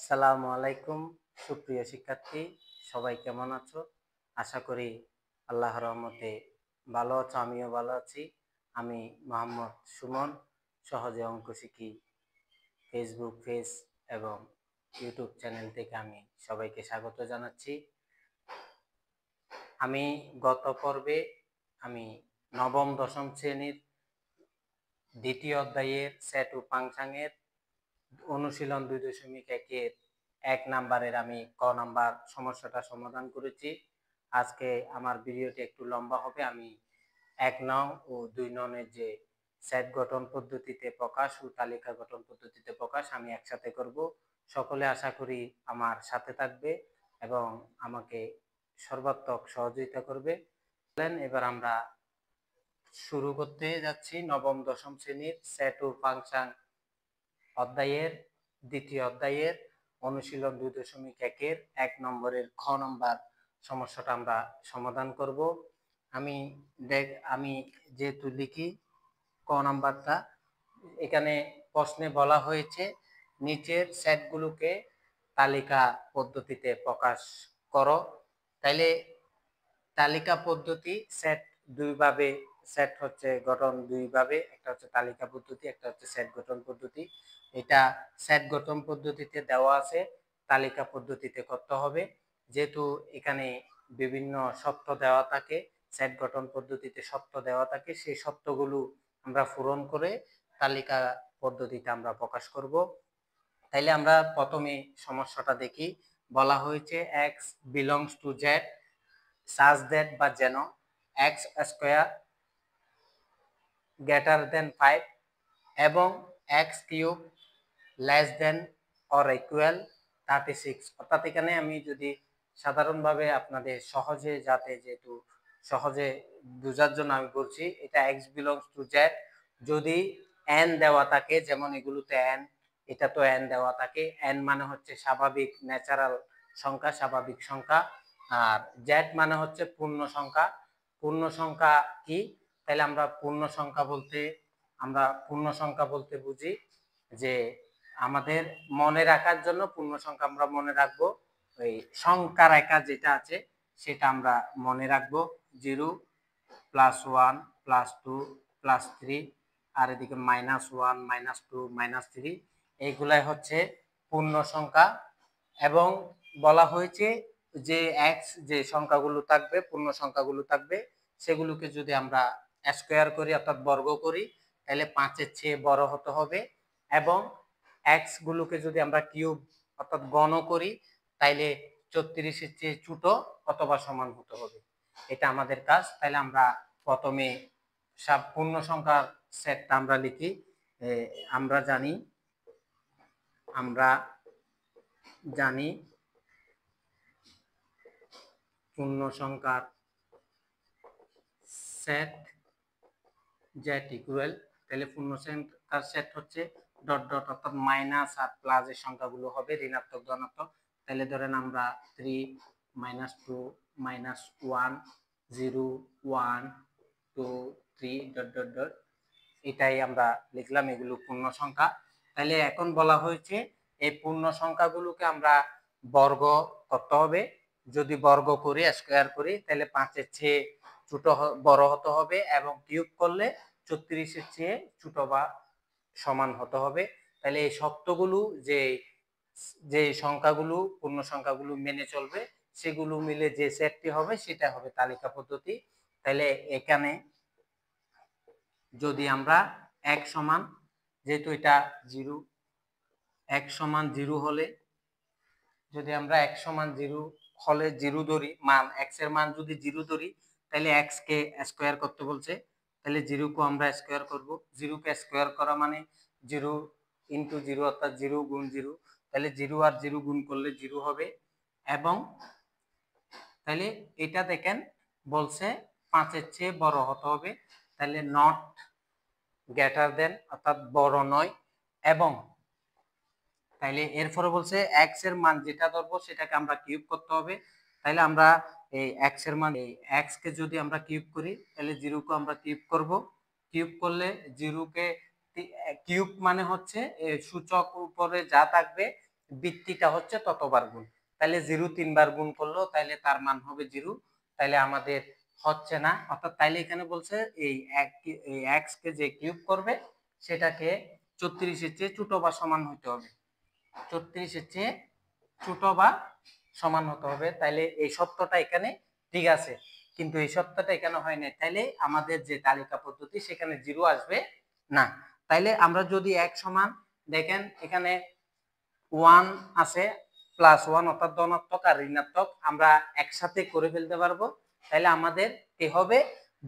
আসসালামু আলাইকুম সুপ্রিয় শিক্ষার্থী, সবাই কেমন আছো? আশা করি আল্লাহর রহমতে ভালো আছো। আমিও ভালো আছি। আমি মোহাম্মদ সুমন, সহজে অঙ্ক শিখি ফেসবুক পেজ এবং ইউটিউব চ্যানেল থেকে আমি সবাইকে স্বাগত জানাচ্ছি। আমি গত পর্বে আমি নবম দশম শ্রেণীর দ্বিতীয় অধ্যায়ের সেট ও ফাংশনের অনুশীলন 2.1-এর 1 নাম্বারের আমি ক নাম্বার সমস্যাটা সমাধান করেছি। আজকে আমার ভিডিওটি একটু লম্বা হবে। আমি 1 নং ও 2 নংয়ের যে সেট গঠন পদ্ধতিতে প্রকাশ ও তালিকা গঠন পদ্ধতিতে প্রকাশ আমি একসাথে করব। সকলে আশা করি আমার সাথে থাকবে এবং আমাকে সর্বাত্মক সহযোগিতা করবে। এবার আমরা শুরু করতে যাচ্ছি নবম দশম শ্রেণীর সেট ও ফাংশন অধ্যায়ের দ্বিতীয় অধ্যায়ের অনুশীলন 2.1-এর 1 নম্বরের খ নম্বর সমস্যাটা আমরা সমাধান করব। আমি যেহেতু লিখি ক নাম্বারটা, এখানে প্রশ্নে বলা হয়েছে নিচের সেটগুলোকে তালিকা পদ্ধতিতে প্রকাশ করো। তাইলে তালিকা পদ্ধতি সেট দুইভাবে, সেট হচ্ছে গঠন দুইভাবে, একটা হচ্ছে তালিকা পদ্ধতি, একটা হচ্ছে সেট গঠন পদ্ধতি। এটা সেট গঠন পদ্ধতিতে দেওয়া আছে, তালিকা পদ্ধতিতে করতে হবে। যেহেতু এখানে বিভিন্ন শর্ত দেওয়া থাকে, সেট গঠন পদ্ধতিতে শর্ত দেওয়া থাকে, সেই শর্তগুলো আমরা পূরণ করে তালিকা পদ্ধতিতে আমরা প্রকাশ করব। তাইলে আমরা প্রথমে সমস্যাটা দেখি। বলা হয়েছে x belongs to z such that বা যেন x স্কয়ার গ্রেটার দেন 5 এবং x cube less than or equal 36। অর্থাৎ এখানে আমি যদি সাধারণভাবে আপনাদের সহজে, যাতে যেহেতু সহজে বোঝার জন্য আমি বলছি, এটা x belongs to z যদি n দেওয়া থাকে, যেমন এগুলোতে n, এটা তো n দেওয়া থাকে, n মানে হচ্ছে স্বাভাবিক ন্যাচারাল সংখ্যা, স্বাভাবিক সংখ্যা, আর z মানে হচ্ছে পূর্ণ সংখ্যা। পূর্ণ সংখ্যা কি? তাহলে আমরা পূর্ণ সংখ্যা বলতে বুঝি যে আমাদের মনে রাখার জন্য পূর্ণ সংখ্যা আমরা মনে রাখবো, ওই সংখ্যা রেখা যেটা আছে সেটা আমরা মনে রাখবো। 0 +1 +2 +3 আর এদিকে -1 -2 -3, এইগুলাই হচ্ছে পূর্ণ সংখ্যা। এবং বলা হয়েছে যে এক্স যে সংখ্যাগুলো থাকবে, পূর্ণ সংখ্যাগুলো থাকবে, সেগুলোকে যদি আমরা স্কয়ার করি অর্থাৎ বর্গ করি, তাহলে 5-এর চেয়ে বড় হতে হবে। এবং এক্স গুলোকে যদি আমরা কিউব অর্থাৎ ঘন করি, তাইলে 34-এর চেয়ে ছোট অথবা সমান হতে হবে। এটা আমাদের কাজ। তাহলে আমরা প্রথমে সব পূর্ণ সংখ্যার সেটটা আমরা লিখি। আমরা জানি পূর্ণ সংখ্যার সেট জেড ইকুয়াল, তাহলে পূর্ণ সংখ্যার সেট হচ্ছে ডট ডট অর্থাৎ মাইনাস আর প্লাস এর সংখ্যাগুলো হবে ঋণাত্মক ধনাত্মক। তাহলে ধরেন আমরা 3 -2 -1 0 1 2 3 ডট ডট ডট, এটাই আমরা লিখলাম, এগুলো পূর্ণ সংখ্যা। তাহলে এখন বলা হয়েছে এই পূর্ণ সংখ্যাগুলোকে আমরা বর্গ করতে হবে। যদি বর্গ করি, স্কয়ার করি, তাহলে 5-এর চেয়ে ছোট বড় হতে হবে এবং কিউব করলে 34-এর চেয়ে ছোট বা সমান হতে হবে। তাহলে এই শর্তগুলো যে সংখ্যাগুলো পূর্ণ সংখ্যাগুলো মেনে চলবে, সেগুলো মিলে যে সেটটি হবে সেটা হবে তালিকা পদ্ধতি। তাহলে এখানে যদি আমরা x সমান, যেহেতু এটা 0, x সমান 0 হলে, যদি আমরা x সমান 0 হলে 0 ধরি, মান x এর মান যদি 0 ধরি, তাহলে x কে স্কয়ার করতে বলছে, তাহলে 0 কে আমরা স্কয়ার করব। 0 কে স্কয়ার করা মানে 0 ইনটু 0 অর্থাৎ 0 গুণ 0, তাহলে 0 আর 0 গুণ করলে 0 হবে। এবং তাহলে এটা দেখেন বলছে 5-এর চেয়ে বড় হতে হবে, তাহলে নট গ্রেটার দেন অর্থাৎ বড় নয়। এবং তাইলে এরপরে বলছে x এর মান যেটা ধরবো সেটাকে আমরা কিউব করতে হবে। তাইলে আমরা এই x এর মান, এই x কে যদি আমরা কিউব করি, তাহলে 0 কে আমরা কিউব করব। কিউব করলে 0 কে কিউব মানে হচ্ছে সূচক উপরে যা থাকবে বৃত্তিটা হচ্ছে ততবার গুণ। তাহলে 0 3বার গুণ করলো তাহলে তার মান হবে 0, তাহলে আমাদের হচ্ছে না। অর্থাৎ তাইলে এখানে বলছে এই x কে যে কিউব করবে সেটাকে 34 এর চেয়ে ছোট বা সমান হতে হবে, 34 এর চেয়ে ছোট বা সমান হতে হবে। তাইলে এই সত্যটা এখানে ঠিক আছে, কিন্তু এই সত্যটা এখানে হয় না, তাইলে আমাদের যে তালিকা পদ্ধতি সেখানে 0 আসবে না। তাইলে আমরা যদি এক সমান দেখেন এখানে 1 আছে, +1 অর্থাৎ ধনাত্মক আর ঋণাত্মক আমরা একসাথে করে ফেলতে পারবো। তাহলে আমাদের কি হবে,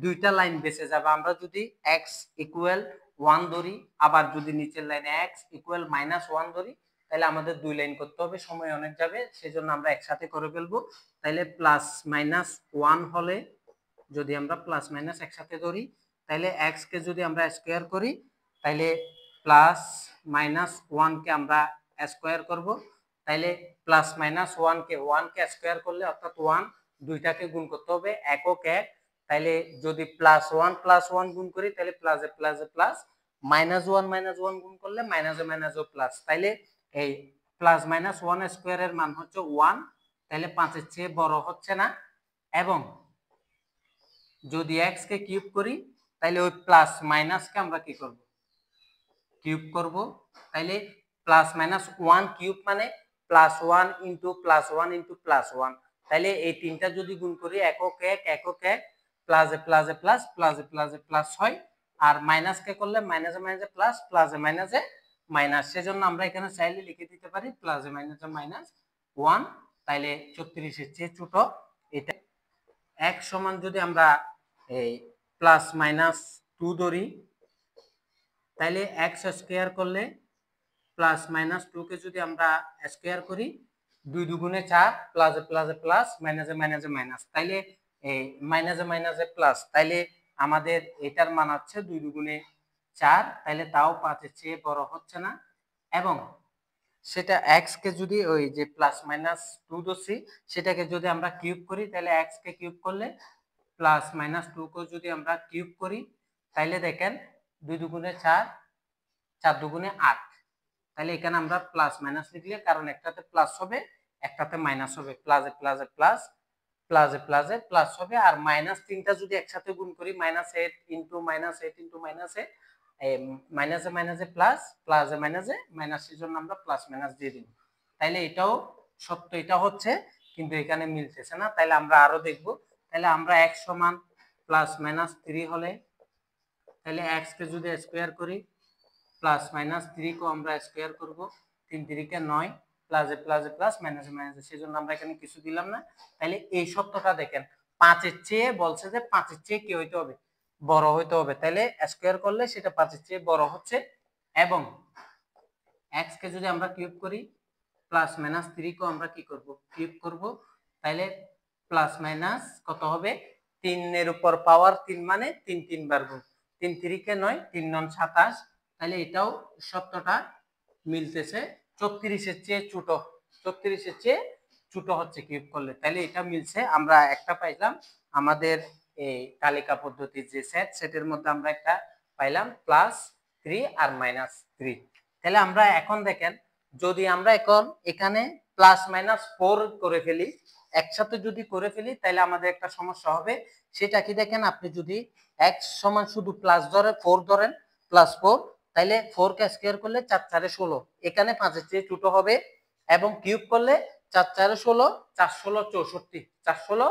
দুইটা লাইন বেঁচে যাবে। আমরা যদি x = 1 ধরি, আবার যদি নিচের লাইনে x = -1 ধরি, তাহলে আমাদের দুই লাইন করতে হবে, সময় অনেক যাবে, সেজন্য আমরা একসাথে করে ফেলবো। তাহলে +-1 হলে যদি আমরা প্লাস মাইনাস একসাথে ধরি, তাহলে x কে যদি আমরা স্কয়ার করি, তাহলে +-1 কে আমরা স্কয়ার করব, তাহলে +-1 কে 1 কে স্কয়ার করলে অর্থাৎ 1 দুইটাকে গুণ করতে হবে একক এক, তাহলে যদি +1+1 গুণ করি তাহলে প্লাসে প্লাসে প্লাস, -1 গুণ করলে মাইনাসে মাইনাসে প্লাস, তাহলে এই +-1 স্কয়ারের মান হচ্ছে 1, তাহলে 5 এর চেয়ে বড় হচ্ছে না। এবং যদি x কে কিউব করি তাহলে ওই প্লাস মাইনাসকে আমরা কি করব, কিউব করব। তাহলে +-1 কিউব মানে +1 ইনটু +1 ইনটু +1, তাহলে এই তিনটা যদি গুণ করি একক এক একক এক, প্লাসে প্লাসে প্লাস, প্লাসে প্লাসে প্লাস হয়, আর মাইনাস কে করলে মাইনাসে মাইনাসে প্লাস, প্লাসে মাইনাসে মাইনাস, সেজন্য আমরা এখানে চাইলে লিখে দিতে পারি প্লাসে মাইনাসে -1, তাইলে 34 এর চেয়ে ছোট। এটা x সমান যদি আমরা এই +-2 ধরি, তাহলে x স্কয়ার করলে +-2 কে যদি আমরা স্কয়ার করি, 2 দুগুণে 4, প্লাসে প্লাসে প্লাস, মাইনাসে মাইনাসে মাইনাস, তাইলে এই মাইনাসে মাইনাসে প্লাস, তাইলে আমাদের এটার মান হচ্ছে 2 দুগুণে 4, তাইলে তাও 5 এর চেয়ে বড় হচ্ছে না। এবং সেটা x কে যদি ওই যে +-2 ধরছি সেটাকে যদি আমরা কিউব করি, তাহলে x কে কিউব করলে +-2 কে যদি আমরা কিউব করি, তাইলে দেখেন 2 দুগুণে 4, 4 দুগুণে 8, তাহলে এখানে আমরা প্লাস মাইনাস লিখলে, কারণ একটাতে প্লাস হবে একটাতে মাইনাস হবে, প্লাসে প্লাসে প্লাস, প্লাসে প্লাসে প্লাস হবে, আর মাইনাস তিনটা যদি একসাথে গুণ করি, -8 ইনটু -8 ইনটু -8, মাইনাসে মাইনাসে প্লাস, প্লাসে মাইনাসে মাইনাস, সেজন্য আমরা প্লাস মাইনাস দিয়ে দিব। তাইলে এটাও সত্য, এটা হচ্ছে, কিন্তু এখানে মিলতেছে না। তাইলে আমরা আরো দেখব। তাহলে আমরা x সমান +-3 হলে, তাহলে x কে যদি স্কয়ার করি, +-3 কে আমরা স্কয়ার করব, 3 3 কে 9, প্লাসে প্লাসে প্লাস, মাইনাসে মাইনাসে, সেজন্য আমরা এখানে কিছু দিলাম না। তাহলে এই সত্যটা দেখেন, 5 এর চেয়ে বলছে যে 5 এর চেয়ে কি হইতে হবে, বড় হইতে হবে, তাহলে স্কয়ার করলে সেটা 5 এর চেয়ে বড় হচ্ছে। এবং x কে যদি আমরা কিউব করি, +-3 কে আমরা কি করব, কিউব করব, তাহলে প্লাস মাইনাস কত হবে, 3 এর উপর পাওয়ার 3 মানে 3 3 বার গুণ, 3 3 কে 9, 3 9 27, তাহলে এটাও সত্যটা মিলতেছে, 34 এর চেয়ে ছোট, 34 এর চেয়ে ছোট হচ্ছে কিউব করলে, তাহলে এটা মিলছে। আমরা একটা পাইলাম, আমাদের এই তালিকা পদ্ধতির যে সেটের মধ্যে আমরা একটা পাইলাম +3 আর -3। তাহলে আমরা এখন দেখেন, যদি আমরা এখন এখানে +-4 করে ফেলি, একসাথে যদি করে ফেলি, তাহলে আমাদের একটা সমস্যা হবে। সেটা কি দেখেন, আপনি যদি x সমান শুধু প্লাস ধরে 4 ধরেন, +4, তাহলে 4 কে স্কয়ার করলে 4 4 16, এখানে 5 এর চেয়ে ছোট হবে। এবং কিউব করলে 4 4 16, 4 16 64, 4 16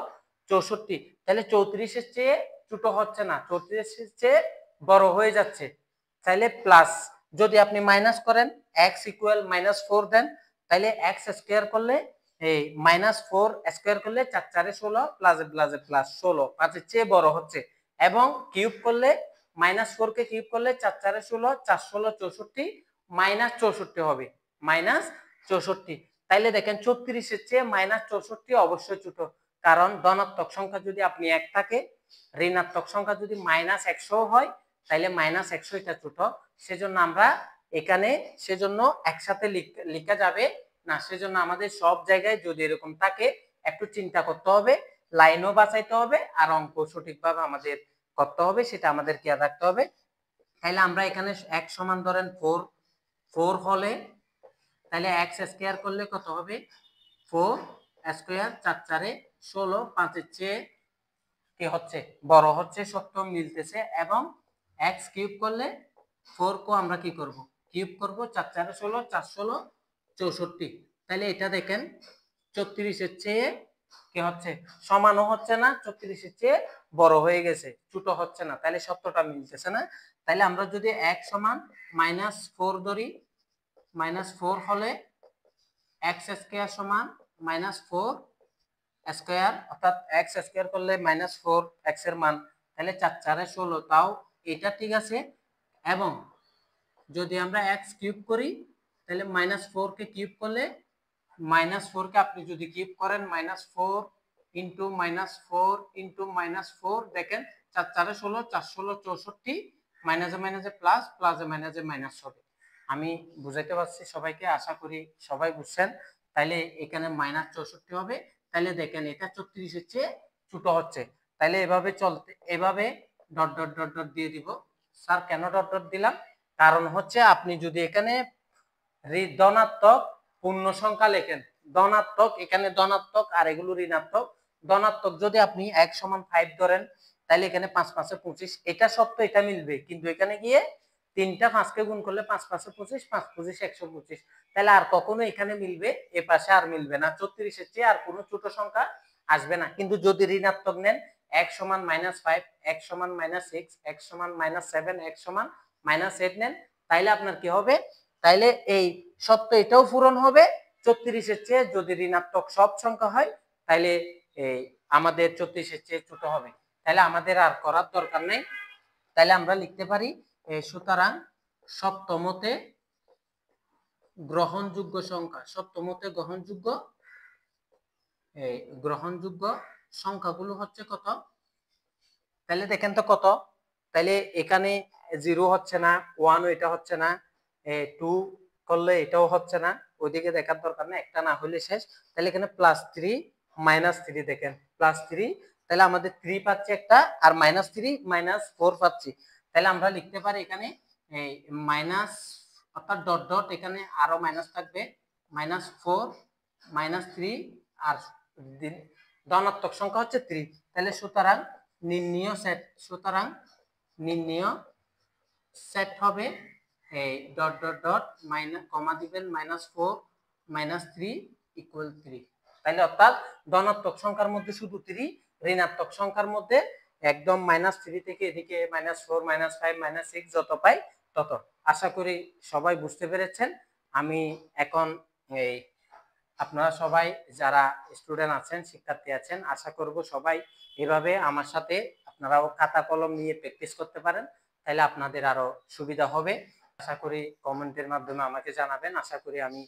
64, তাহলে 34 এর চেয়ে ছোট হচ্ছে না, 34 এর চেয়ে বড় হয়ে যাচ্ছে। তাহলে প্লাস যদি আপনি মাইনাস করেন, x = -4 দেন, তাহলে x স্কয়ার করলে এই -4 স্কয়ার করলে 4 4 16, প্লাসে প্লাসে প্লাস 16, 5 এর চেয়ে বড় হচ্ছে। এবং কিউব করলে -4 কে কিউব করলে 4 4 16, 4 16 64, -64 হবে, -64। তাইলে দেখেন 34 এর চেয়ে -64 অবশ্যই ছোট, কারণ ধনাত্মক সংখ্যা যদি আপনি 1 থাকে, ঋণাত্মক সংখ্যা যদি -100 হয়, তাইলে -100 এটা ছোট, সেজন্য আমরা এখানে সেজন্য একসাথে লেখা যাবে না, সেজন্য আমাদের সব জায়গায় যদি এরকম থাকে একটু চিন্তা করতে হবে, লাইনও বাঁচাইতে হবে, আর অঙ্ক সঠিকভাবে আমাদের করতে হবে, সেটা আমাদের খেয়াল রাখতে হবে। তাহলে আমরা এখানে x সমান ধরেন 4 হলে তাহলে এক্স স্কোয়ার করলে কত হবে 4 স্কোয়ার 4 4 16 5 এর চেয়ে কি হচ্ছে বড় হচ্ছে, সত্য মিলতেছে। এবং এক্স কিউব করলে 4 কো আমরা কি করব কিউব করব, 4 4 16 4 16 64। তাহলে এটা দেখেন 34 এর চেয়ে কি হচ্ছে সমানও হচ্ছে না, 34 এর চেয়ে বড় হয়ে গেছে, ছোট হচ্ছে না, তাহলে সত্যটা মিলতেছে না। তাহলে আমরা যদি x সমান -4 ধরি, -4 হলে x স্কয়ার সমান -4 স্কয়ার, অর্থাৎ x স্কয়ার করলে -4 x এর মান, তাহলে 4 4 16, তাও এটা ঠিক আছে। এবং যদি আমরা x কিউব করি তাহলে -4 কে কিউব করলে, -4 কে আপনি যদি কিউব করেন -4 ইন্টু -4 ইন্টু -4, দেখেন 4 4 16 4 16 64, মাইনাসে মাইনাসে প্লাস, প্লাসে মাইনাসে মাইনাস হবে। আমি বুঝাইতে পারছি সবাইকে, আশা করি সবাই বুঝছেন। তাইলে এখানে -64 হবে। তাহলে দেখেন এটা 34 এর চেয়ে ছোট হচ্ছে। তাইলে এভাবে চলতে, এভাবে ডট ডট ডট ডট দিয়ে দিব। স্যার কেন ডট ডট দিলাম? কারণ হচ্ছে আপনি যদি এখানে ধনাত্মক পূর্ণ সংখ্যা লেখেন, ধনাত্মক, এখানে ধনাত্মক আর এগুলো ঋণাত্মক, ধনাত্মক যদি আপনি x সমান 5 ধরেন, তাহলে এখানে 5 5 এ 25, এটা সত্য, এটা মিলবে। কিন্তু এখানে গিয়ে তিনটা 5 কে গুণ করলে 5 5 এ 25, 5 25 125, তাহলে আর কখনো এখানে মিলবে, এ পাশে আর মিলবে না, 34 এর চেয়ে আর কোনো ছোট সংখ্যা আসবে না। কিন্তু যদি ঋণাত্মক নেন, x সমান -5, x সমান -6, x সমান -7, x সমান -8 নেন, তাইলে আপনার কি হবে, তাইলে এই সত্য এটাও পূরণ হবে। 34 এর চেয়ে যদি ঋণাত্মক সব সংখ্যা হয়, তাইলে এই আমাদের 34 এর চেয়ে ছোট হবে। তাহলে আমাদের আর করার দরকার নেই। তাহলে আমরা লিখতে পারি সুতরাং সপ্তমতে গ্রহণযোগ্য সংখ্যা, সপ্তমতে গ্রহণযোগ্য সংখ্যাগুলো হচ্ছে কত? তাহলে দেখেন তো কত, তাহলে এখানে 0 হচ্ছে না, 1 এটা হচ্ছে না, 2 করলে এটাও হচ্ছে না, ওইদিকে দেখার দরকার নেই, একটা না হলে শেষ। তাহলে এখানে +3 -3, দেখেন +3, তাহলে আমাদের 3 পাচ্ছি একটা, আর -3 -4 পাচ্ছি। তাহলে আমরা লিখতে পারি এখানে এই মাইনাস, অর্থাৎ ডট ডট, এখানে আরো মাইনাস থাকবে, -4 -3, আর ধনাত্মক সংখ্যা হচ্ছে 3। তাহলে সুতরাং নির্ণীয় সেট হবে এই ডট ডট ডট মাইনাস, কমা দিবেন -4 -3 = 3। তাহলে অর্থাৎ ধনাত্মক সংখ্যার মধ্যে শুধু 3, ঋণাত্মক সংখ্যার মধ্যে একদম -3 থেকে এদিকে -4 -5 -6 যত পাই তত। আশা করি সবাই বুঝতে পেরেছেন। আমি এখন এই আপনারা সবাই যারা স্টুডেন্ট আছেন, শিক্ষার্থী আছেন, আশা করব সবাই এভাবে আমার সাথে আপনারাও খাতা কলম নিয়ে প্র্যাকটিস করতে পারেন, তাহলে আপনাদের আরো সুবিধা হবে। আশা করি কমেন্টের মাধ্যমে আমাকে জানাবেন, আশা করি আমি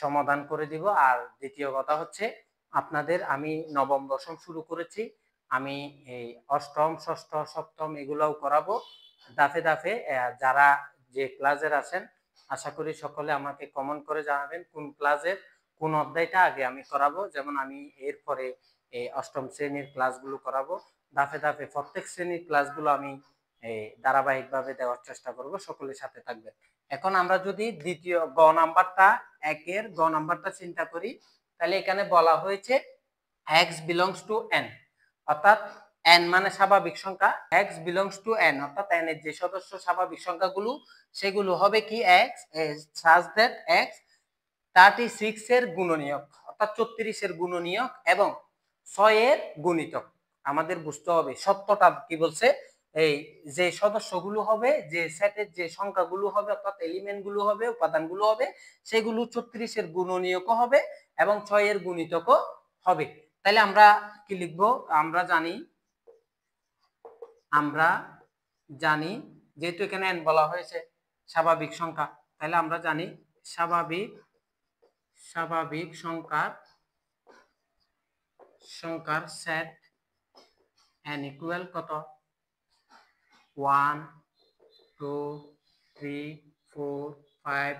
সমাধান করে দিব। আর দ্বিতীয় কথা হচ্ছে, আপনাদের আমি নবম দশম শুরু করেছি, আমি এই অষ্টম ষষ্ঠ সপ্তম এগুলাও করাবো দাফে দাফে। যারা যে ক্লাসের আছেন, আশা করি সকলে আমাকে কমেন্ট করে জানাবেন কোন ক্লাসের কোন অধ্যায়টা আগে আমি করাবো। যেমন আমি এরপরে এই অষ্টম শ্রেণীর ক্লাসগুলো করাবো দাফে দাফে, প্রত্যেক শ্রেণীর ক্লাসগুলো আমি ধারাবাহিকভাবে দেওয়ার চেষ্টা করব, সকলের সাথে থাকবেন। এখন আমরা যদি দ্বিতীয় গ নাম্বারটা, একের গ নাম্বারটা চিন্তা করি, তাহলে এখানে বলা হয়েছে x belongs to n, অর্থাৎ n মানে স্বাভাবিক সংখ্যা, x belongs to n, অর্থাৎ n এর যে সদস্য স্বাভাবিক সংখ্যাগুলো সেগুলো হবে কি x such that x 36 এর গুণনীয়ক, অর্থাৎ 34 এর গুণনীয়ক এবং 6 এর গুণিতক। আমাদের বুঝতে হবে সত্যটা কি বলছে, এই যে সদস্যগুলো হবে, যে সেটের যে সংখ্যাগুলো হবে, অর্থাৎ এলিমেন্ট গুলো হবে, উপাদানগুলো হবে, সেগুলো 34 এর গুণনীয়কও হবে এবং 6 এর গুণিতকও হবে। তাহলে আমরা কি লিখবো? আমরা জানি যেহেতু এখানে n বলা হয়েছে স্বাভাবিক সংখ্যা, তাহলে আমরা জানি স্বাভাবিক সংখ্যার সেট n ইকুয়াল কত? 1 2 3 4 5।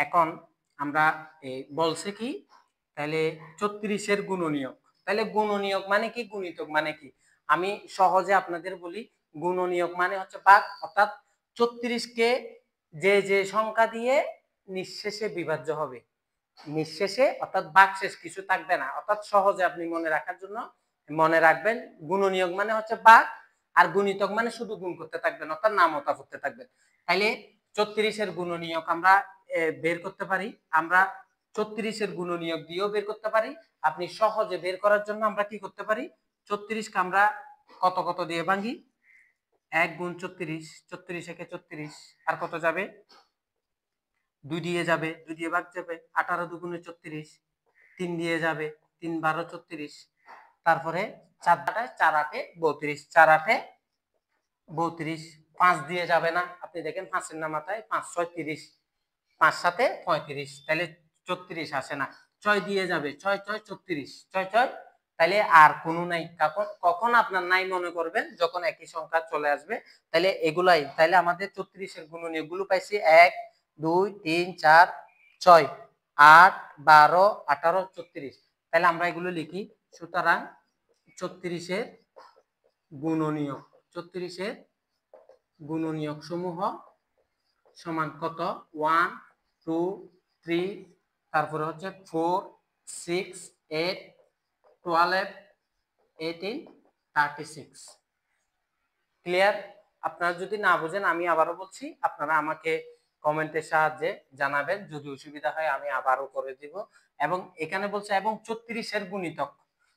এখন আমরা বলছে কি, তাহলে 34 এর গুণনীয়ক, তাহলে গুণনীয়ক মানে কি, গুণিতক মানে কি? আমি সহজে আপনাদের বলি, গুণনীয়ক মানে হচ্ছে ভাগ, অর্থাৎ 34 কে যে যে সংখ্যা দিয়ে নিঃশেষে বিভাজ্য হবে। নিঃশেষে অর্থাৎ ভাগশেষ কিছু থাকবে না, অর্থাৎ সহজে আপনি মনে রাখার জন্য মনে রাখবেন গুণনীয়ক মানে হচ্ছে ভাগ, আর গুণিতক মানে শুধু গুণ করতে থাকবেন, অর্থাৎ নামতা করতে থাকবেন। তাইলে 34 এর গুণনীয়ক আমরা বের করতে পারি, আমরা 34 এর গুণনীয়ক দিয়েও বের করতে পারি। আপনি সহজে বের করার জন্য আমরা কি করতে পারি, 34 কে আমরা কত কত দিয়ে ভাঙি, 1 গুণ 34, 34 একে 34, আর কত যাবে, 2 দিয়ে যাবে, 2 দিয়ে ভাগ যাবে, 18 দুগুণে 34, 3 দিয়ে যাবে, 3 12 34, তারপরে 4 দ্বারা 4 8 32, 4 8 32, 5 দিয়ে যাবে না, আপনি দেখেন 5 এর না মাথায় 5 6 30, 5 7 35, তাহলে 34 আসে না। 6 দিয়ে যাবে, 6 6 34, 6 6, তাহলে আর কোনো নাই। কখন কখন আপনার নাই মনে করবেন, যখন একই সংখ্যা চলে আসবে, তাহলে এগুলাই, তাহলে আমাদের 34 এর গুণনীয়ক গুলো পাইছি 1 2 3 4 6 8 12 18 34, তাহলে আমরা এগুলো লিখি। সুতরাং 34 এর গুণনীয়ক, 34 এর গুণনীয়ক সমূহ সমান কত, 1 2 3, তারপরে হচ্ছে 4 6 8 12 18 36। ক্লিয়ার? আপনারা যদি না বুঝেন আমি আবারও বলছি, আপনারা আমাকে কমেন্টের সাহায্যে জানাবেন, যদি অসুবিধা হয় আমি আবারও করে দিব। এবং এখানে বলছে এবং 34 এর গুণিতক,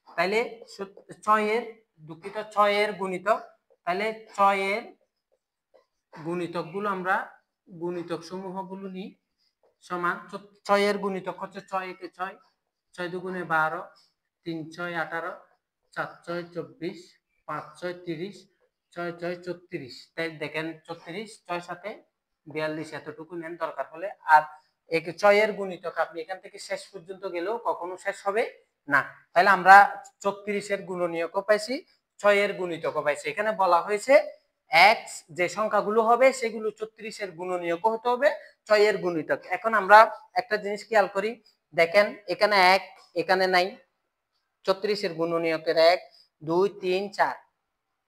তাইলে 6 এর, দুঃখিত 6 এর গুণিতক, তাহলে 6 এর গুণিতক গুলো আমরা গুণিতক সমূহ গুলো নিই, সমান 6 এর গুণিতক হচ্ছে 6 একে 6, 6 দুগুণে 12, 3 6 18, 4 6 24, 5 6 30, 6 6 34, তাই দেখেন 34, 6 7 42, এতটুকু নেন দরকার হলে। আর 6 এর গুণিতক আপনি এখান থেকে শেষ পর্যন্ত গেলেও কখনো শেষ হবে না। তাহলে আমরা 34 এর গুণনীয়কও পাইছি, 6 এর গুণিতকও পাইছি। এখানে বলা হয়েছে x যে সংখ্যাগুলো হবে সেগুলো 34 এর গুণনীয়ক হতে হবে 6 এর গুণিতক। এখন আমরা একটা জিনিস খেয়াল করি, দেখেন এখানে 1 এখানে নাই, 34 এর গুণনীয়কের 1 2 3 4,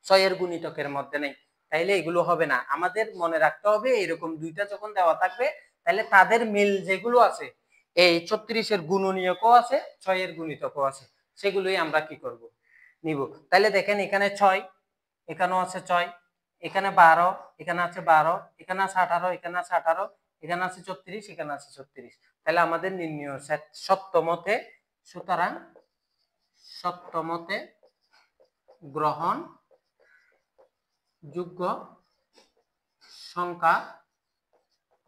6 এর গুণিতকের মধ্যে নেই, তাইলে এগুলো হবে না। আমাদের মনে রাখতে হবে এরকম দুইটা যখন দেওয়া থাকবে, তাহলে তাদের মিল যেগুলো আছে, এই 34 এর গুণনীয়কও আছে 6 এর গুণিতকও আছে, সেগুলোই আমরা কি করব, নিব। তাহলে দেখেন এখানে 6, এখানেও আছে 6, এখানে 12, এখানে আছে 12, এখানে আছে 18, এখানে আছে 18, এখানে আছে 34, এখানে আছে 36, তাহলে আমাদের নির্ণয় সেট সপ্তমতে। সুতরাং সপ্তমতে গ্রহণ যোগ্য সংখ্যা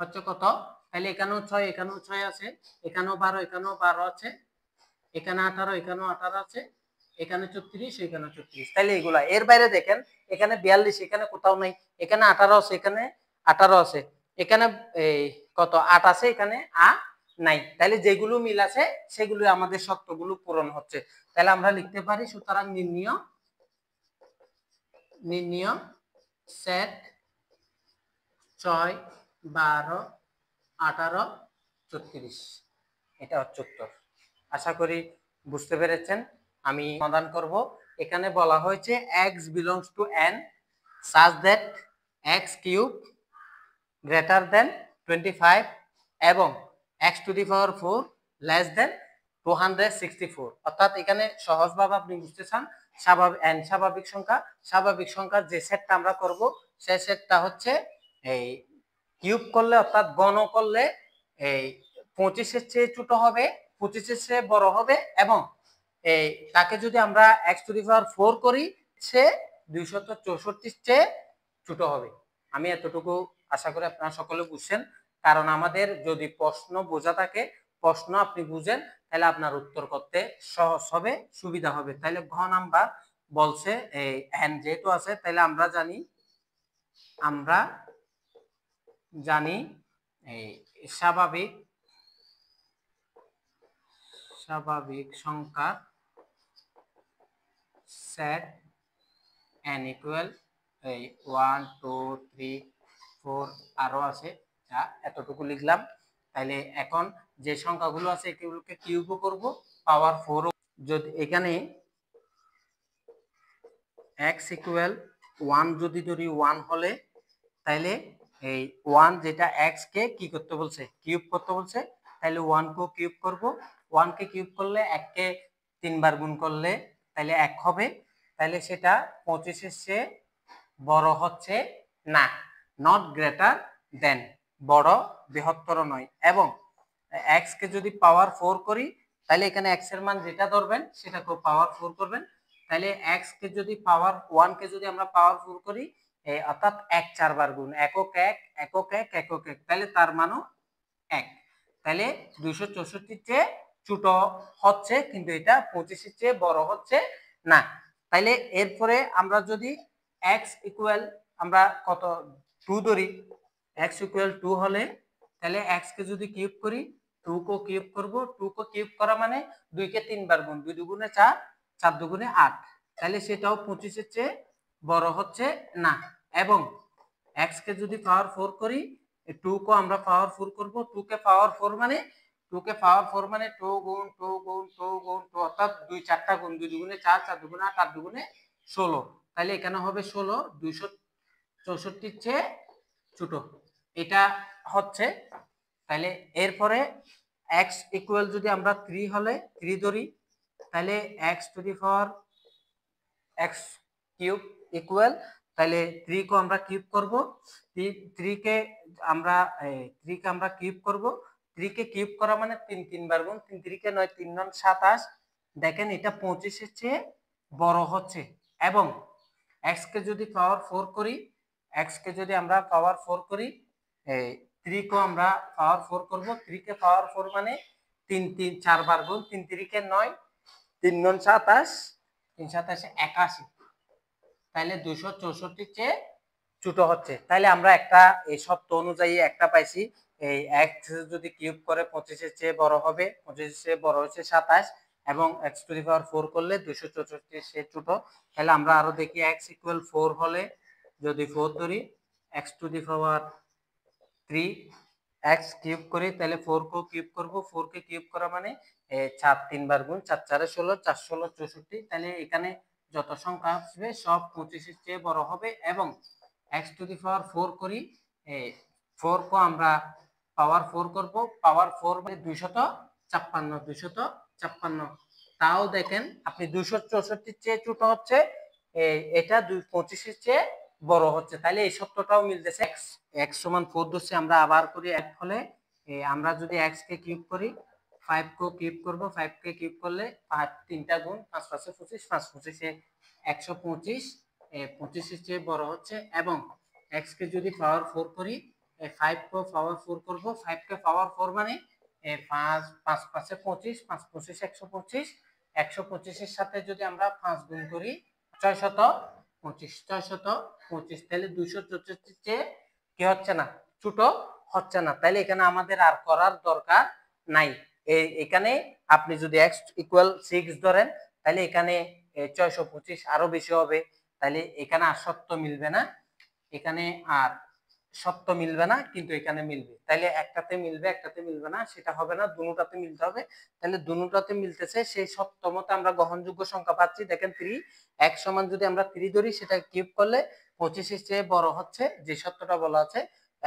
হচ্ছে কত, তাহলে এখানেও 6, এখানেও 6 আছে, এখানেও 12, এখানেও 12 আছে, এখানে 18, এখানেও 18 আছে, এখানে 34, এখানে 34, তাহলে এগুলা। এর বাইরে দেখেন এখানে 42, এখানে কোথাও নাই, এখানে 18 আছে, এখানে 18 আছে, এখানে এই কত 8 আছে, এখানে নাই, তাহলে যেগুলো মিল আছে সেগুলো আমাদের শর্তগুলো পূরণ হচ্ছে। তাহলে আমরা লিখতে পারি সুতরাং নির্ণীয় সেট 6 12 18 34, এটা হচ্ছে উত্তর। আশা করি বুঝতে পেরেছেন। আমি সমাধান করব। এখানে বলা হয়েছে x belongs to n such that x cube greater than 25 এবং x to the power 4 less than 264, অর্থাৎ এখানে সহজভাবে আপনি বুঝতে চান স্বাভাবিক সংখ্যা, স্বাভাবিক সংখ্যার যে সেটটা আমরা করব সেই সেটটা হচ্ছে এই কিউব করলে অর্থাৎ ঘন করলে এই 25 এর চেয়ে ছোট হবে, 25 এর চেয়ে বড় হবে, এবং এই তাকে যদি আমরা x to the power 4 করি সে 264 চেয়ে ছোট হবে। আমি এতটুকু আশা করি আপনারা সকলে বুঝছেন, কারণ আমাদের যদি প্রশ্ন বোঝা থাকে, প্রশ্ন আপনি বুঝেন, তাহলে আপনার উত্তর করতে সহজ হবে, সুবিধা হবে। তাহলে ঘ নাম্বার বলছে এই n যেহেতু আছে, তাহলে আমরা জানি এই স্বাভাবিক সংখ্যা সেট n ইকুয়াল এই 1 2 3 4 আরো আছে, যা এতটুকু লিখলাম। তাহলে এখন যে সংখ্যাগুলো আছে এগুলোকে কিউব করব, পাওয়ার 4, যদি এখানে x ইকুয়াল 1 যদি ধরি 1 হলে, তাহলে এই 1 যেটা x কে কি করতে বলছে, কিউব করতে বলছে, তাহলে 1 কে কিউব করব, 1 কে কিউব করলে 1 কে 3 বার গুণ করলে তাহলে 1 হবে, তাহলে সেটা 25 এর চেয়ে বড় হচ্ছে না, নট গ্রেটার দেন, বড় বৃহত্তর নয়। এবং x কে যদি পাওয়ার 4 করি তাহলে এখানে x এর মান যেটা ধরবেন সেটাকে পাওয়ার 4 করবেন, তাহলে x কে যদি পাওয়ার 1 কে যদি আমরা পাওয়ার 4 করি অর্থাৎ 1 4 বার গুণ, একক 1 একক 1 একক 1, তাহলে তার মানও 1, তাহলে 264 চেয়ে ছোট হচ্ছে কিন্তু এটা 25 এর চেয়ে বড় হচ্ছে না। তাইলে এরপরে আমরা যদি x ইকুয়াল আমরা কত 2 ধরি, x ইকুয়াল 2 হলে তাহলে x কে যদি কিউব করি 2 কো কিউব করব, 2 কো কিউব করা মানে 2 কে 3 বার গুণ, 2 দুগুণে 4 4 দুগুণে 8, তাহলে সেটাও 25 এর চেয়ে বড় হচ্ছে না। এবং x কে যদি পাওয়ার 4 করি 2 কো আমরা পাওয়ার 4 করব, 2 কে পাওয়ার 4 মানে 2 কে পাওয়ার 4 মানে 2 গুণ 2 গুণ 2 গুণ 2 অর্থাৎ 2 4টা গুণ, 2 দুগুণে 4 4 দুগুণে 8 8 দুগুণে 16, তাহলে এখানে হবে 16 264 এর চেয়ে ছোট, এটা হচ্ছে। তাহলে এরপরে x ইকুয়াল যদি আমরা 3 হলে 3 ধরি তাহলে x to the power x cube equal, তাহলে 3 কে আমরা কিউব করব, 3 কে আমরা 3 কে আমরা কিউব করব, 3 কে কিউব করা মানে 3 3 বার গুণ, 3 3 কে 9 3 9 27, দেখেন এটা 25 এর চেয়ে বড় হচ্ছে। এবং x কে যদি পাওয়ার 4 করি, x কে যদি আমরা পাওয়ার 4 করি 3 কে আমরা পাওয়ার 4 করব, 3 কে পাওয়ার 4 মানে 3 3 4 বার গুণ, 3 3 কে 9 3 9 27 3 27 81, তাহলে 264 চেয়ে ছোট হচ্ছে। তাহলে আমরা একটা এই সত্য অনুযায়ী একটা পাইছি, এই x যদি কিউব করে 25 এর চেয়ে বড় হবে, 25 এর চেয়ে বড় হচ্ছে 27, এবং x টু দি পাওয়ার 4 করলে 264 এর চেয়ে ছোট। তাহলে আমরা আরো দেখি x ইকুয়াল 4 হলে যদি 4 ধরি, x to the power 3 x cube করি তাহলে 4 কে কিউব করব, 4 কে কিউব করা মানে 4 3 বার গুণ, 4 4 16 4 16 64, তাহলে এখানে যত সংখ্যা আসবে সব 25 এর চেয়ে বড় হবে। এবং x টু দি পাওয়ার 4 করি, 4 কে আমরা পাওয়ার 4 করব, পাওয়ার 4 মানে 256 256, তাও দেখেন আপনি 264 এর চেয়ে ছোট হচ্ছে, এটা 25 এর চেয়ে বড় হচ্ছে, তাহলে এই সত্যটাও মিলতেছে। x সমান 4 ধরছি, আমরা আবার করি এক ফলে আমরা যদি x কে কিউব করি 5 কে কিউব করব, 5 কে কিউব করলে 5 তিনটা গুণ 5 5 25, 5 25 এ 125, 25 এর চেয়ে বড় হচ্ছে। এবং x কে যদি পাওয়ার 4 করি 5 কে পাওয়ার 4 করব, 5 কে পাওয়ার 4 মানে 5 5 5 এ 25, 5 25 125, 125 এর সাথে যদি আমরা 5 গুণ করি 625, 625, তাহলে 264 চেয়ে কি হচ্ছে না, ছোট হচ্ছে না। তাহলে এখানে আমাদের আর করার দরকার নাই, এখানে আপনি যদি x ইকুয়াল 6 ধরেন তাহলে এখানে 625 আরো বেশি হবে, তাহলে এখানে আর সত্য মিলবে না, এখানে আর সত্য মিলবে না, কিন্তু এখানে মিলবে, তাহলে একটাতে মিলবে একটাতে মিলবে না, সেটা হবে না, দুটোতে মিলতে হবে। তাহলে দুটোতে মিলতেছে, সেই সত্য মতে আমরা গ্রহণযোগ্য সংখ্যা পাচ্ছি। দেখেন 3 x সমান যদি আমরা 3 ধরি সেটা কিউব করলে 25 এর চেয়ে বড় হচ্ছে, যে সত্যটা বলা আছে।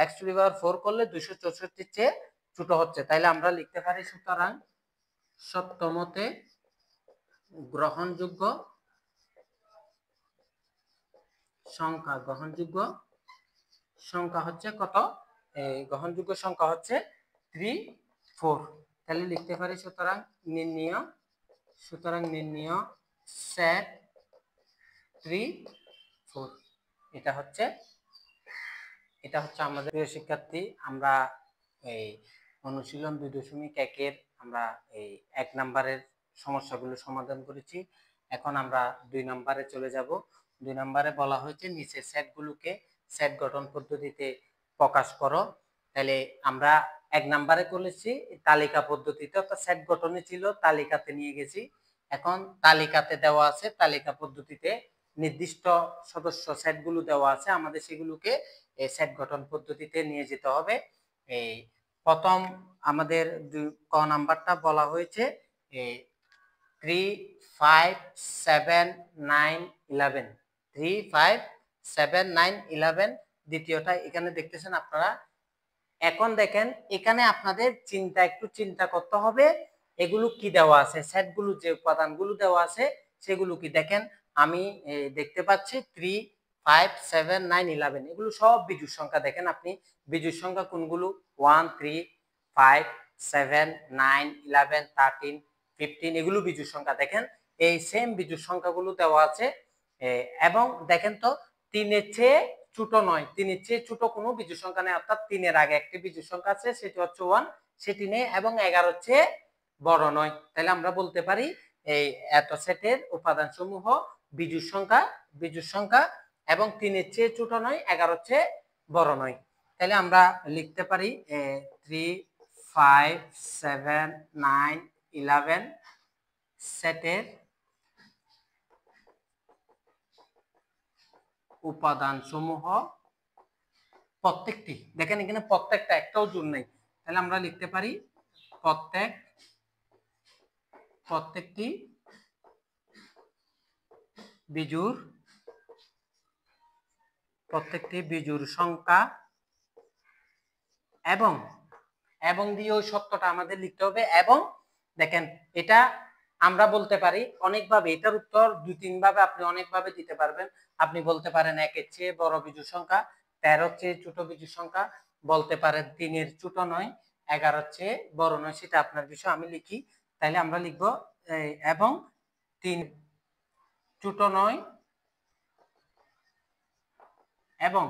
x টু দি পাওয়ার 4 করলে 264 এর চেয়ে ছোট হচ্ছে, তাহলে আমরা লিখতে পারি সুতরাং সত্য মতে গ্রহণযোগ্য সংখ্যা, গ্রহণযোগ্য সংখ্যা হচ্ছে কত, গ্রহণযোগ্য সংখ্যা হচ্ছে 3 4, তাহলে লিখতে পারি সুতরাং নির্ণয় সেট 3 4, এটা হচ্ছে আমাদের প্রিয় শিক্ষার্থী, আমরা এই অনুশীলন 2.1 এর আমরা এই 1 নম্বরের সমস্যাগুলো সমাধান করেছি। এখন আমরা 2 নম্বরে চলে যাব। 2 নম্বরে বলা হয়েছে নিচের সেটগুলোকে সেট গঠন পদ্ধতিতে প্রকাশ করো। তাহলে আমরা 1 নম্বরে করেছি তালিকা পদ্ধতিতে, অর্থাৎ সেট গঠনে ছিল তালিকাতে নিয়ে গেছি, এখন তালিকাতে দেওয়া আছে, তালিকা পদ্ধতিতে নির্দিষ্ট সদস্য সেটগুলো দেওয়া আছে, আমাদের সেগুলোকে এই সেট গঠন পদ্ধতিতে নিয়ে যেতে হবে। এই প্রথম আমাদের ক নাম্বারটা বলা হয়েছে 3 5 7 9 11, 3 5 7 9 11 দ্বিতীয়টা এখানে দেখতেছেন আপনারা। এখন দেখেন এখানে আপনাদের একটু চিন্তা করতে হবে এগুলো কি দেওয়া আছে, সেটগুলো যে উপাদানগুলো দেওয়া আছে সেগুলো কি দেখেন। আমি দেখতে পাচ্ছি 3, 5, 7, 9, 11 এগুলো সব বিজোড় সংখ্যা। দেখেন আপনি বিজোড় সংখ্যা কোনগুলো 1, 3, 5, 7, 9, 11, 13, 15 এগুলো বিজোড় সংখ্যা। দেখেন এই সেম বিজোড় সংখ্যাগুলো দেওয়া আছে এবং দেখেন তো 3 এর চেয়ে ছোট নয়, 3 এর চেয়ে ছোট কোনো বিজোড় সংখ্যা নেই, অর্থাৎ 3 এর আগে একটি বিজোড় সংখ্যা আছে সেটি হচ্ছে 1, সেটি নেই, এবং 11 এর চেয়ে বড় নয়। তাহলে আমরা বলতে পারি এই এত সেটের উপাদান সমূহ বিজোড় সংখ্যা এবং 3 এর চেয়ে ছোট নয়, 11 এর চেয়ে বড় নয়। তাহলে আমরা লিখতে পারি 3, 5, 7, 9, 11 সেটের উপাদান সমূহ প্রত্যেকটি, দেখেন এখানে প্রত্যেকটা একটাও জোড় নেই, তাহলে আমরা লিখতে পারি প্রত্যেকটি বিজোড় সংখ্যা এবং দিয়ে ওই সত্যটা আমাদের লিখতে হবে। এবং দেখেন এটা আমরা বলতে পারি অনেকভাবে, এটার উত্তর 2-3 ভাবে আপনি অনেকভাবে দিতে পারবেন। আপনি বলতে পারেন 1 এর চেয়ে বড় বিজোড় সংখ্যা, 13 এর চেয়ে ছোট বিজোড় সংখ্যা, বলতে পারেন 3 এর ছোট নয়, 11 এর চেয়ে বড় নয়, সেটা আপনার বিষয়। আমি লিখি, তাহলে আমরা লিখব এবং 3 ছোট নয় এবং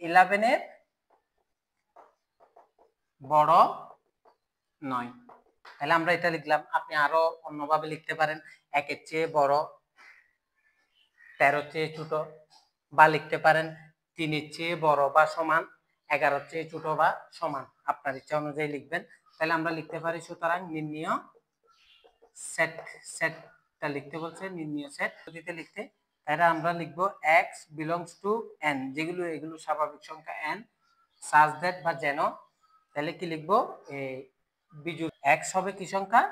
11 এর বড় নয়। তাহলে আমরা এটা লিখলাম। আপনি আরো অন্যভাবে লিখতে পারেন 1 এর চেয়ে বড়, 13 এর চেয়ে ছোট, বা লিখতে পারেন 3 এর চেয়ে বড় বা সমান, 11 এর চেয়ে ছোট বা সমান, আপনার ইচ্ছা অনুযায়ী লিখবেন। তাহলে আমরা লিখতে পারি সুতরাং নির্ণেয় সেটটা লিখতে বলছে, নির্ণেয় সেট দিতে লিখতে, তাহলে আমরা লিখব x belongs to n, যেগুলো এগুলো স্বাভাবিক সংখ্যা n, such that বা যেন, তাহলে কি লিখব বিজোড় x হবে কি সংখ্যা,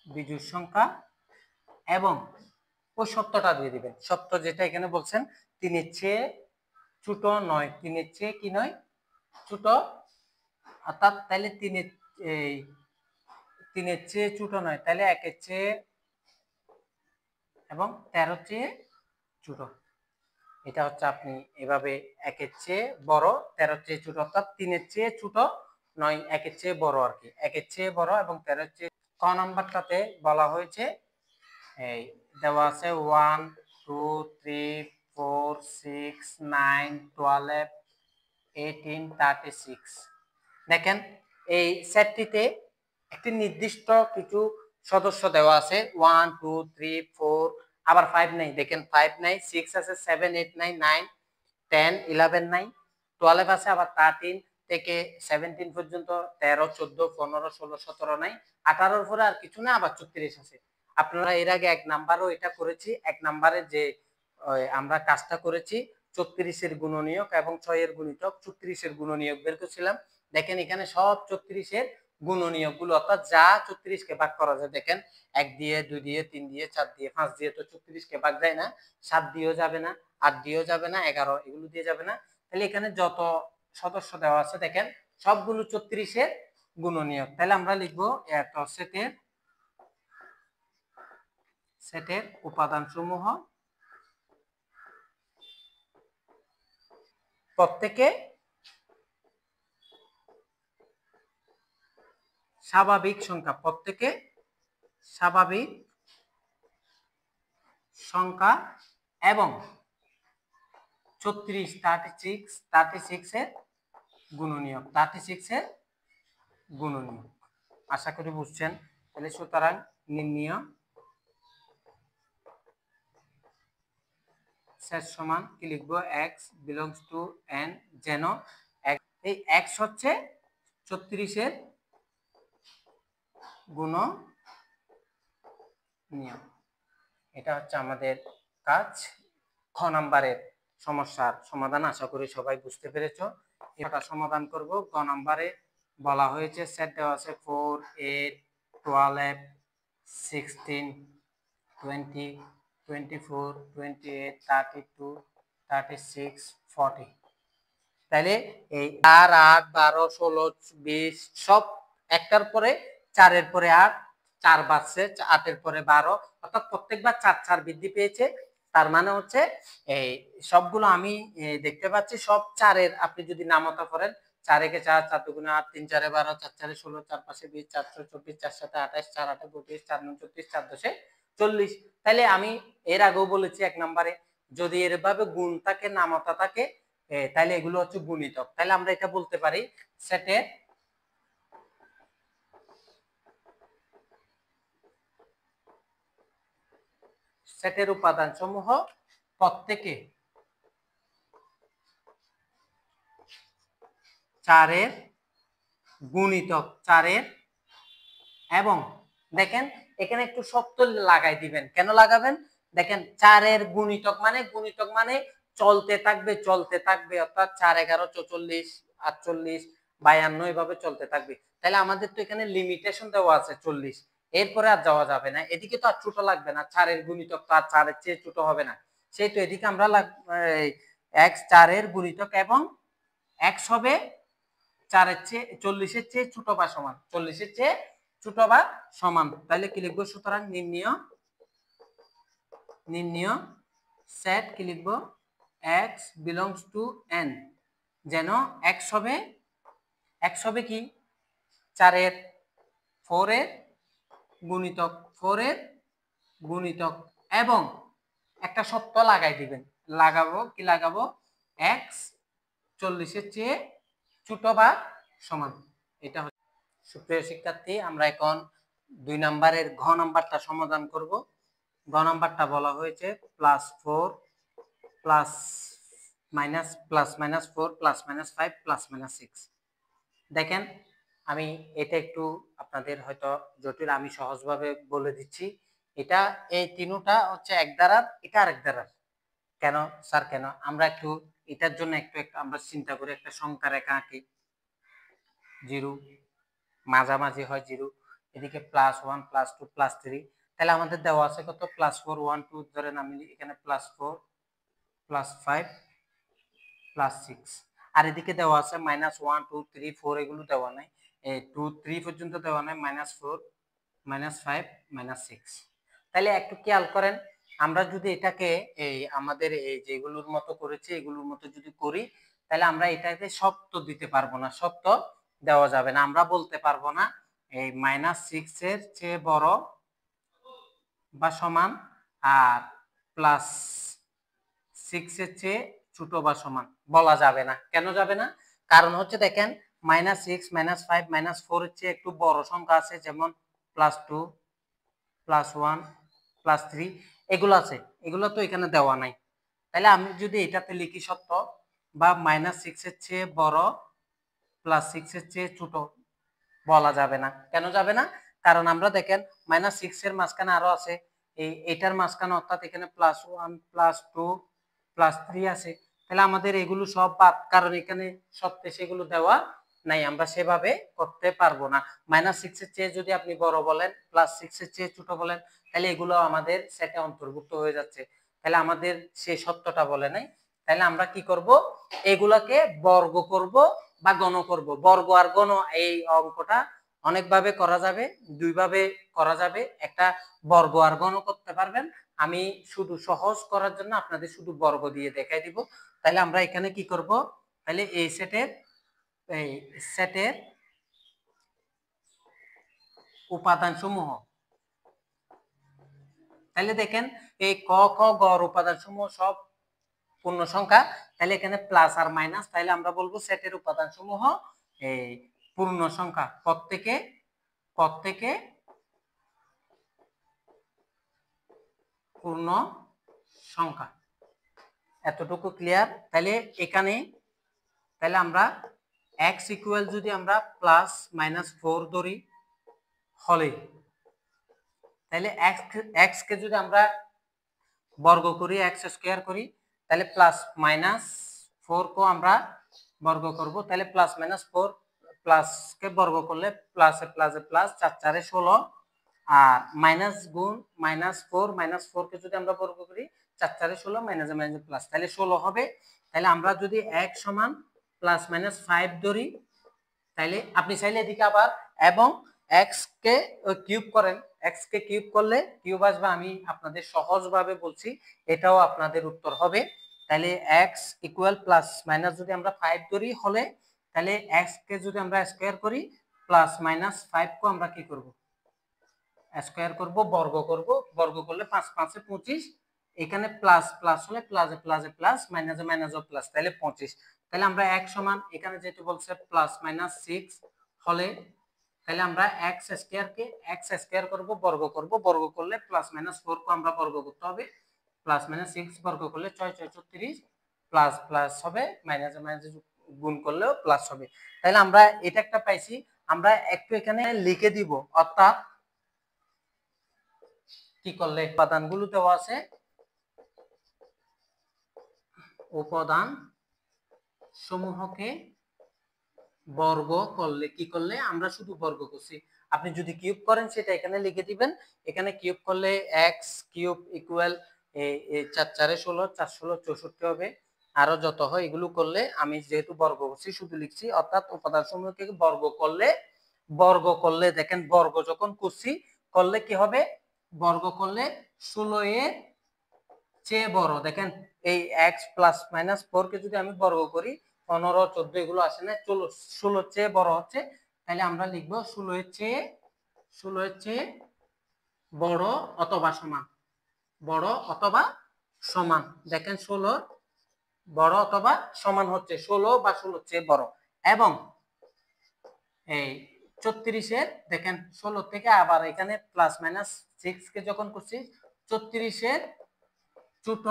বিজোড় সংখ্যা, এবং ওই সত্যটা দিয়ে দিবেন, সত্য যেটা এখানে বলছেন 3 এর চেয়ে ছোট নয়, 3 এর চেয়ে কি নয়, ছোট, অর্থাৎ তাহলে 3 এর চেয়ে ছোট নয়, তাহলে 1 এর চেয়ে এবং 13 এর চেয়ে ছোট। এটা হচ্ছে আপনি এভাবে 1 এর চেয়ে বড়, 13 এর চেয়ে ছোট, অর্থাৎ 3 এর চেয়ে ছোট নয়, 1 এর চেয়ে বড় আর কি, 1 এর চেয়ে বড় এবং 13 এর চেয়ে। ক নাম্বারটাতে বলা হয়েছে এই দেওয়া আছে 1, 2, 3, 4, 6, 9, 12, 18, 36। দেখেন এই সেটটিতে একটি নির্দিষ্ট কিছু সদস্য দেওয়া আছে, 1, 2, 3, 4, আবার 5 নাই, দেখেন 5 নাই, 6 আছে, 7, 8, 9, 9, 10, 11 নাই, 12 আছে, আবার 13 থেকে 17 পর্যন্ত 13, 14, 15, 16, 17 নাই, 18 পরে আর কিছু না, আবার 34 আছে। আপনারা এর আগে 1 নাম্বারও এটা করেছি, 1 নাম্বারে যে আমরা কাজটা করেছি 34 এর গুণনীয়ক এবং 6 এর গুণিতক, 34 এর গুণনীয়ক বের করেছিলাম। দেখেন এখানে সব 34 এর গুণনীয়ক গুলো, অর্থাৎ যা 34 কে ভাগ করা যায়, দেখেন 1 দিয়ে, 2 দিয়ে, 3 দিয়ে, 4 দিয়ে, 5 দিয়ে তো 34 কে ভাগ যায় না, 7 দিয়েও যাবে না, 8 দিয়েও যাবে না, 11 এগুলো দিয়ে যাবে না। তাহলে এখানে যত সদস্য দেওয়া আছে দেখেন সবগুলো 34 এর গুণনীয়ক। তাহলে আমরা লিখবো এত সেটের উপাদান সমূহ প্রত্যেকে স্বাভাবিক সংখ্যা এবং 36 এর গুণনীয়ক, আশা করি বুঝছেন। তাহলে সুতরাং নির্ণেয় সেট সমান কি লিখবো, x belongs to n, যেন এই x হচ্ছে 34 এর গুণনীয়ক। এটা হচ্ছে আমাদের কাজ। খ নাম্বারের সমস্যার সমাধান আশা করি সবাই বুঝতে পেরেছো। এটা সমাধান করব। গ নাম্বারে বলা হয়েছে সেট দেওয়া আছে 4, 8, 12, 16, 20, 24, 28, 32, 36, 40। তাইলে এই 4, 8, 12, 16, 20 সব একটার পরে 4-এর পরে 8, 4 বাড়ছে, 8-এর পরে 12, অর্থাৎ প্রত্যেকবার 4 4 বৃদ্ধি পেয়েছে। তার মানে হচ্ছে এই সবগুলো আমি দেখতে পাচ্ছি সব 4-এর, আপনি যদি নামতা করেন 4 একে 4, 4 দুগুণে 8, 3 4 12, 4 4 16, 4 5 20, 4 6 24, 4 7 28, 4 8 32, 4 9 34, 4 10 40। তাহলে আমি এর আগেও বলেছি 1 নম্বরে যদি এরভাবে গুণ থাকে নামতা থাকে তাহলে এগুলো হচ্ছে গুণিতক। তাহলে আমরা এটা বলতে পারি সেটের উপাদান সমূহ প্রত্যেকে 4-এর গুণিতক, 4-এর এবং দেখেন এখানে একটু শক্ত লাগাই দিবেন। কেন লাগাবেন? দেখেন 4-এর গুণিতক মানে চলতে থাকবে চলতে থাকবে, অর্থাৎ 4 11 44 48 52 এভাবে চলতে থাকবে। তাহলে আমাদের তো এখানে লিমিটেশন দেওয়া আছে 40, এরপরে আর যাওয়া যাবে না। এদিকে তো আর ছোট লাগবে না, 4-এর গুণিতক তো আর 4-এর চেয়ে ছোট হবে না, সেই তো এদিকে আমরা x 4-এর গুণিতক এবং x হবে 4-এর চেয়ে 40-এর চেয়ে ছোট বা সমান, 40-এর চেয়ে ছোট বা সমান। তাহলে কি লিখবো? সুতরাং নির্ণয় সেট কি লিখবো? x belongs to n, যেন x হবে কি 4-এর 4-এর গুণিতক, 4-এর গুণিতক এবং একটা শর্ত লাগাই দিবেন। লাগাবো x 40-এর চেয়ে ছোট বা সমান। এটা হচ্ছে সুপ্রিয় শিক্ষার্থী, আমরা এখন 2 নম্বরের ঘ নাম্বারটা সমাধান করব। ঘ নাম্বারটা বলা হয়েছে +4 প্লাস মাইনাস 4 +-5 +-6। দেখেন আমি এটা একটু আপনাদের হয়তো জটিল, আমি সহজভাবে বলে দিচ্ছি। এটা এই তিনটা হচ্ছে এক দ্বারার, এটা আরেক দ্বারার। কেন স্যার কেন? আমরা একটু এটার জন্য একটু আমরা চিন্তা করি, একটা সংখ্যা রেখা আঁকি। 0 মাঝামাঝি হয় 0, এদিকে +1 +2 +3। তাহলে আমাদের দেওয়া আছে কত? +4 1 2 ধরেন, আমি এখানে +4 +5 +6, আর এদিকে দেওয়া আছে -1 2 3 4, এগুলো দেওয়া নাই, 2 3 পর্যন্ত দেওয়া নাই, -4 -5 -6। তাহলে একটু খেয়াল করেন, আমরা যদি এটাকে এই আমাদের এই যেগুলোর মতো করেছি এগুলোর মতো যদি করি, তাহলে আমরা এটাকে সপ্ত দিতে পারবো না, সপ্ত দেওয়া যাবে না। আমরা বলতে পারবো না এই -6 এর চেয়ে বড় বা সমান আর +6 এর চেয়ে ছোট বা সমান বলা যাবে না। কেন যাবে না? কারণ হচ্ছে দেখেন -6 -5 -4 এর চেয়ে একটু বড় সংখ্যা আছে, যেমন +2 +1 +3 এগুলো আছে, এগুলো তো এখানে দেওয়া নাই। তাহলে আমি যদি এটাতে লিখি সত্য বা -6 এর চেয়ে বড় +6 এর চেয়ে ছোট বলা যাবে না। কেন যাবে না? কারণ আমরা দেখেন -6 এর মাঝখানে আরো আছে, এটার মাঝখানে, অর্থাৎ এখানে +1 +2 +3 আছে। তাহলে আমাদের এগুলো সব বাদ, কারণ এখানে সত্যি সেগুলো দেওয়া নাই, আমরা সেভাবে করতে পারবো না। -6 এর চেয়ে যদি আপনি বড় বলেন, +6 এর চেয়ে ছোট বলেন, তাহলে এগুলো আমাদের সেটে অন্তর্ভুক্ত হয়ে যাচ্ছে। তাহলে আমাদের সেই সত্যটা বলে নাই। তাহলে আমরা কি করব? এগুলাকে বর্গ করব বা গণ করব। বর্গ আর গণ এই অঙ্কটা অনেকভাবে করা যাবে, দুইভাবে করা যাবে। একটা বর্গ আর গণ করতে পারবেন, আমি শুধু সহজ করার জন্য আপনাদের শুধু বর্গ দিয়ে দেখাই দিব। তাহলে আমরা এখানে কি করব? তাহলে এই সেটের উপাদান সমূহ, তাহলে দেখেন এই ক খ গ এর উপাদান সমূহ সব পূর্ণ সংখ্যা। তাহলে এখানে প্লাস আর মাইনাস, তাহলে আমরা বলবো সেটের উপাদান সমূহ এই পূর্ণ সংখ্যা, প্রত্যেকে পূর্ণ সংখ্যা। এতটুকু ক্লিয়ার? তাহলে এখানে তাহলে আমরা x ইকুয়াল যদি আমরা +-4 ধরি হলে, তাহলে x কে যদি আমরা বর্গ করি, x স্কয়ার করি, তাহলে +-4 কো আমরা বর্গ করব। তাহলে +-4 প্লাস কে বর্গ করলে প্লাসে প্লাসে প্লাস, 4 4 16 আর মাইনাস গুণ -4 কে যদি আমরা বর্গ করি 4 4 16 মাইনাসে মাইনাসে প্লাস, তাহলে 16 হবে। তাহলে আমরা যদি x সমান +-5 ধরি, তাহলে আপনি চাইলে এদিকে আবার এবং x কে কিউব করেন, x কে কিউব করলে কিউব আসবে, আমি আপনাদের সহজভাবে বলছি, এটাও আপনাদের উত্তর হবে। তাহলে x ইকুয়াল প্লাস মাইনাস যদি আমরা 5 ধরি হলে, তাহলে x কে যদি আমরা স্কয়ার করি +-5 কে আমরা কি করব, স্কয়ার করব, বর্গ করলে 5 5 এ 25, এখানে প্লাস প্লাস হলে প্লাসে প্লাসে প্লাস, মাইনাসে মাইনাসও প্লাস, তাহলে 25। তাহলে আমরা x সমান এখানে যেহেতু বলছে +-6 হলে, তাহলে আমরা x স্কয়ার কে x স্কয়ার করব, বর্গ করলে +-4 কে আমরা বর্গ করতে হবে, +-6 বর্গ করলে 6 6 36, প্লাস প্লাস হবে, মাইনাসে মাইনাসে গুণ করলেও প্লাস হবে। তাহলে আমরা এটা একটা পাইছি, আমরা একটু এখানে লিখে দিব, অর্থাৎ কি করলে উপাদানগুলো দেওয়া আছে, উপাদান সমূহকে বর্গ করলে কি করলে, আমরা শুধু বর্গ করছি, আপনি যদি কিউব করেন সেটা এখানে লিখে দিবেন। এখানে কিউব করলে x কিউব ইকুয়াল 4 4 এ 16, 4 16 64 হবে, আরো যত হয় এগুলো করলে, আমি যেহেতু বর্গ করছি শুধু লিখছি, অর্থাৎ উপাদান সমূহকে বর্গ করলে দেখেন, বর্গ যখন করছি করলে কি হবে, বর্গ করলে 16 এর চেয়ে বড়, দেখেন এই x +-4 কে যদি আমি বর্গ করি 15 14 এগুলো আসে না, 16 এর চেয়ে বড় হচ্ছে, তাহলে আমরা লিখব 16 এর চেয়ে বড় অথবা সমান, বড় অথবা সমান। দেখেন 16 বড় অথবা সমান হচ্ছে 16 বা 16 এর চেয়ে বড়, এবং এই 34 এর দেখেন 16 থেকে আবার এখানে +-6 কে যখন করছি 34 এর ছোট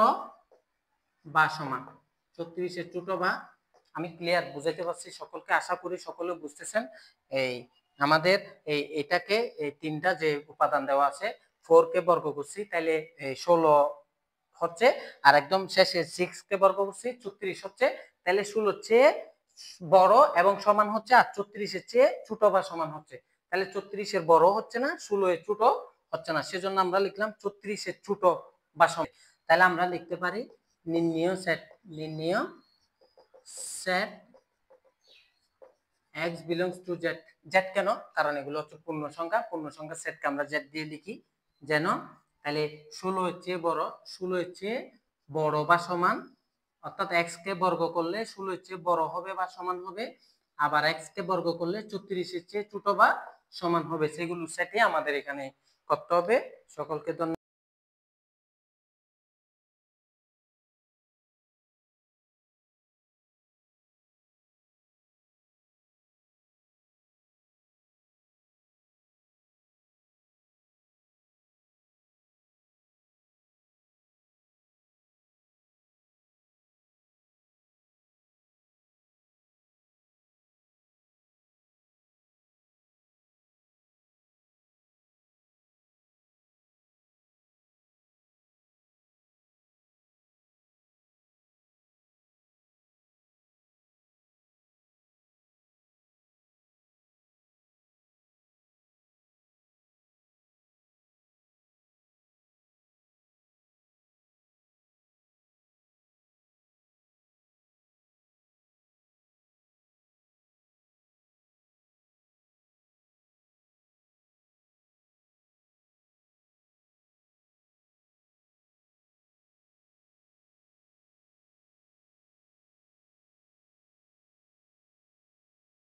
বা সমান, 36 এর ছোট বা, আমি ক্লিয়ার বুঝাইতে পারছি সকলকে, আশা করি সকলে বুঝতেছেন। এই আমাদের এটাকে এই তিনটা যে উপাদান দেওয়া আছে, 4 কে বর্গ করছি তাহলে 16 হচ্ছে, আর একদম শেষে 6 কে বর্গ করছি 34 হচ্ছে, তাহলে 16 এর চেয়ে বড় এবং সমান হচ্ছে, আর 34 এর চেয়ে ছোট বা সমান হচ্ছে, তাহলে 34 এর বড় হচ্ছে না, 16 এর ছোট হচ্ছে না, সেজন্য আমরা লিখলাম 34 এর ছোট বা সমান। তাহলে আমরা লিখতে পারি নির্ণেয় set x belongs to z, z কেন, কারণ এগুলো হচ্ছে পূর্ণ সংখ্যা সেটকে আমরা z দিয়ে লিখি যেন, তাহলে 16 এর চেয়ে বড় বা সমান, অর্থাৎ x কে বর্গ করলে 16 এর চেয়ে বড় হবে বা সমান হবে, আবার x কে বর্গ করলে 34 এর চেয়ে ছোট বা সমান হবে, সেগুলো সেটই আমাদের এখানে করতে হবে। সকলকে ধন্যবাদ।